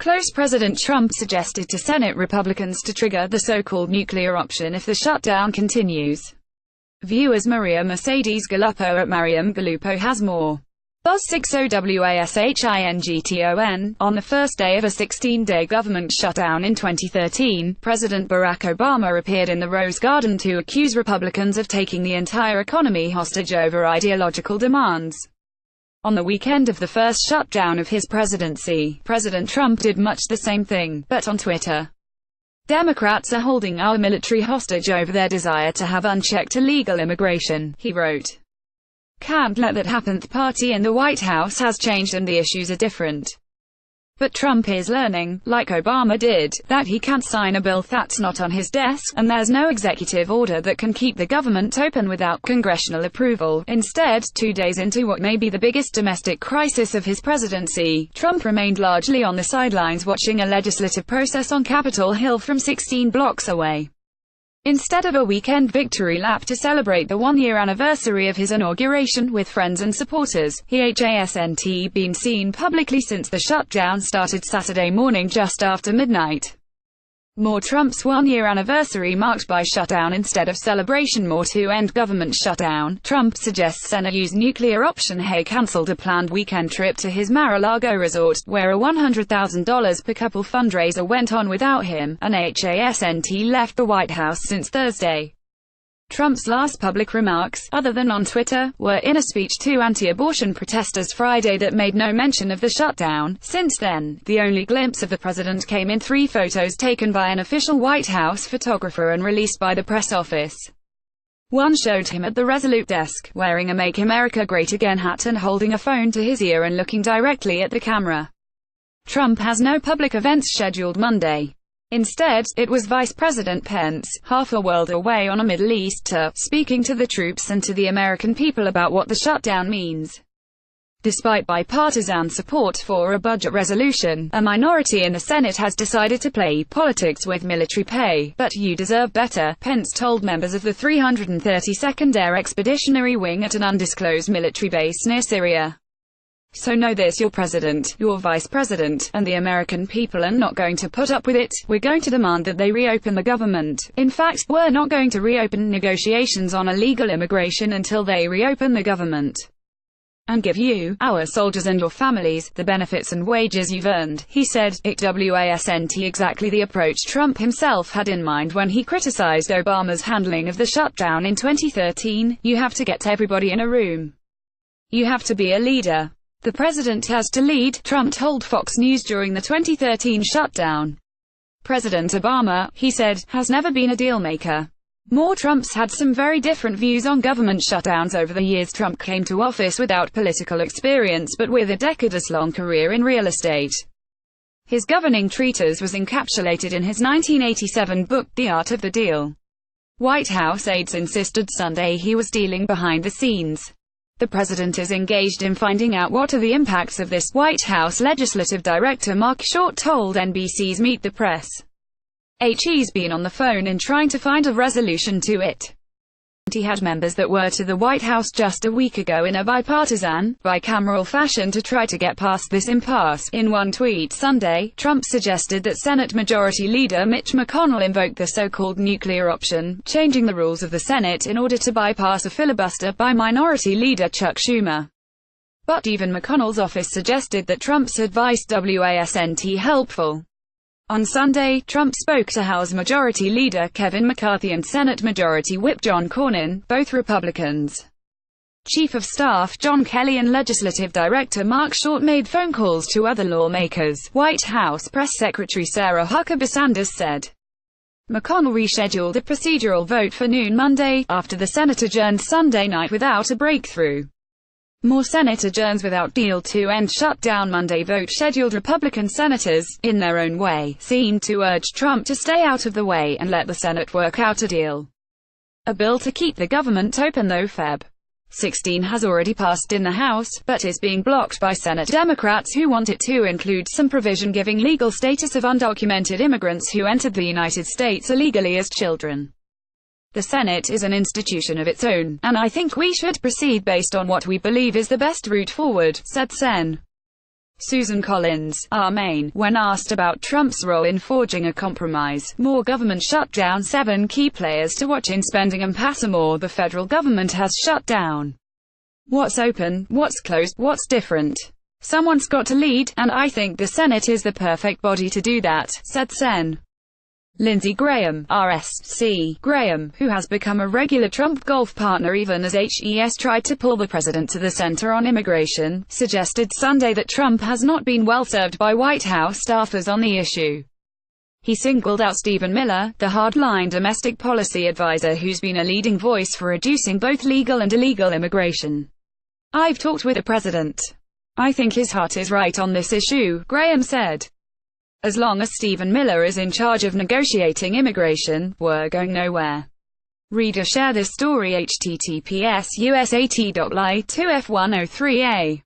Close President Trump suggested to Senate Republicans to trigger the so-called nuclear option if the shutdown continues. Viewers Maria Mercedes Gallupo at Mariam Gallupo has more. Buzz 60WASHINGTON. On the first day of a 16-day government shutdown in 2013, President Barack Obama appeared in the Rose Garden to accuse Republicans of taking the entire economy hostage over ideological demands. On the weekend of the first shutdown of his presidency, President Trump did much the same thing, but on Twitter. Democrats are holding our military hostage over their desire to have unchecked illegal immigration, he wrote. Can't let that happen. The party in the White House has changed and the issues are different. But Trump is learning, like Obama did, that he can't sign a bill that's not on his desk, and there's no executive order that can keep the government open without congressional approval. Instead, 2 days into what may be the biggest domestic crisis of his presidency, Trump remained largely on the sidelines watching a legislative process on Capitol Hill from 16 blocks away. Instead of a weekend victory lap to celebrate the one-year anniversary of his inauguration with friends and supporters, he hasn't been seen publicly since the shutdown started Saturday morning just after midnight. More Trump's one-year anniversary marked by shutdown instead of celebration. More to end government shutdown. Trump suggests Senate use nuclear option. Hay cancelled a planned weekend trip to his Mar-a-Lago resort, where a $100,000 per couple fundraiser went on without him, and hasn't left the White House since Thursday. Trump's last public remarks, other than on Twitter, were in a speech to anti-abortion protesters Friday that made no mention of the shutdown. Since then, the only glimpse of the president came in 3 photos taken by an official White House photographer and released by the press office. One showed him at the Resolute desk, wearing a Make America Great Again hat and holding a phone to his ear and looking directly at the camera. Trump has no public events scheduled Monday. Instead, it was Vice President Pence, half a world away on a Middle East tour, speaking to the troops and to the American people about what the shutdown means. Despite bipartisan support for a budget resolution, a minority in the Senate has decided to play politics with military pay. But you deserve better, Pence told members of the 332nd Air Expeditionary Wing at an undisclosed military base near Syria. So know this: your president, your vice president, and the American people are not going to put up with it. We're going to demand that they reopen the government. In fact, we're not going to reopen negotiations on illegal immigration until they reopen the government. And give you, our soldiers and your families, the benefits and wages you've earned, he said. It wasn't exactly the approach Trump himself had in mind when he criticized Obama's handling of the shutdown in 2013. You have to get everybody in a room. You have to be a leader. The president has to lead, Trump told Fox News during the 2013 shutdown. President Obama, he said, has never been a dealmaker. More Trump's had some very different views on government shutdowns over the years. Trump came to office without political experience but with a decades-long career in real estate. His governing treatise was encapsulated in his 1987 book, The Art of the Deal. White House aides insisted Sunday he was dealing behind the scenes. The president is engaged in finding out what are the impacts of this, White House Legislative Director Mark Short told NBC's Meet the Press. He's been on the phone and trying to find a resolution to it. He had members that were to the White House just a week ago in a bipartisan, bicameral fashion to try to get past this impasse. In one tweet Sunday, Trump suggested that Senate Majority Leader Mitch McConnell invoke the so-called nuclear option, changing the rules of the Senate in order to bypass a filibuster by Minority Leader Chuck Schumer. But even McConnell's office suggested that Trump's advice wasn't helpful. On Sunday, Trump spoke to House Majority Leader Kevin McCarthy and Senate Majority Whip John Cornyn, both Republicans. Chief of Staff John Kelly and Legislative Director Mark Short made phone calls to other lawmakers, White House Press Secretary Sarah Huckabee Sanders said. McConnell rescheduled a procedural vote for noon Monday, after the Senate adjourned Sunday night without a breakthrough. More Senate adjourns without deal to end shutdown Monday. Vote scheduled. Republican senators, in their own way, seemed to urge Trump to stay out of the way and let the Senate work out a deal. A bill to keep the government open, though Feb. 16 has already passed in the House, but is being blocked by Senate Democrats who want it to include some provision giving legal status of undocumented immigrants who entered the United States illegally as children. The Senate is an institution of its own, and I think we should proceed based on what we believe is the best route forward, said Sen. Susan Collins, R. Maine, when asked about Trump's role in forging a compromise, more government shutdown, 7 key players to watch in spending impasse. More the federal government has shut down. What's open, what's closed, what's different? Someone's got to lead, and I think the Senate is the perfect body to do that, said Sen. Lindsey Graham, RSC. Graham, who has become a regular Trump golf partner even as HES tried to pull the president to the center on immigration, suggested Sunday that Trump has not been well served by White House staffers on the issue. He singled out Stephen Miller, the hardline domestic policy advisor who's been a leading voice for reducing both legal and illegal immigration. I've talked with the president. I think his heart is right on this issue, Graham said. As long as Stephen Miller is in charge of negotiating immigration, we're going nowhere. Reader, share this story https://usat.ly2f103a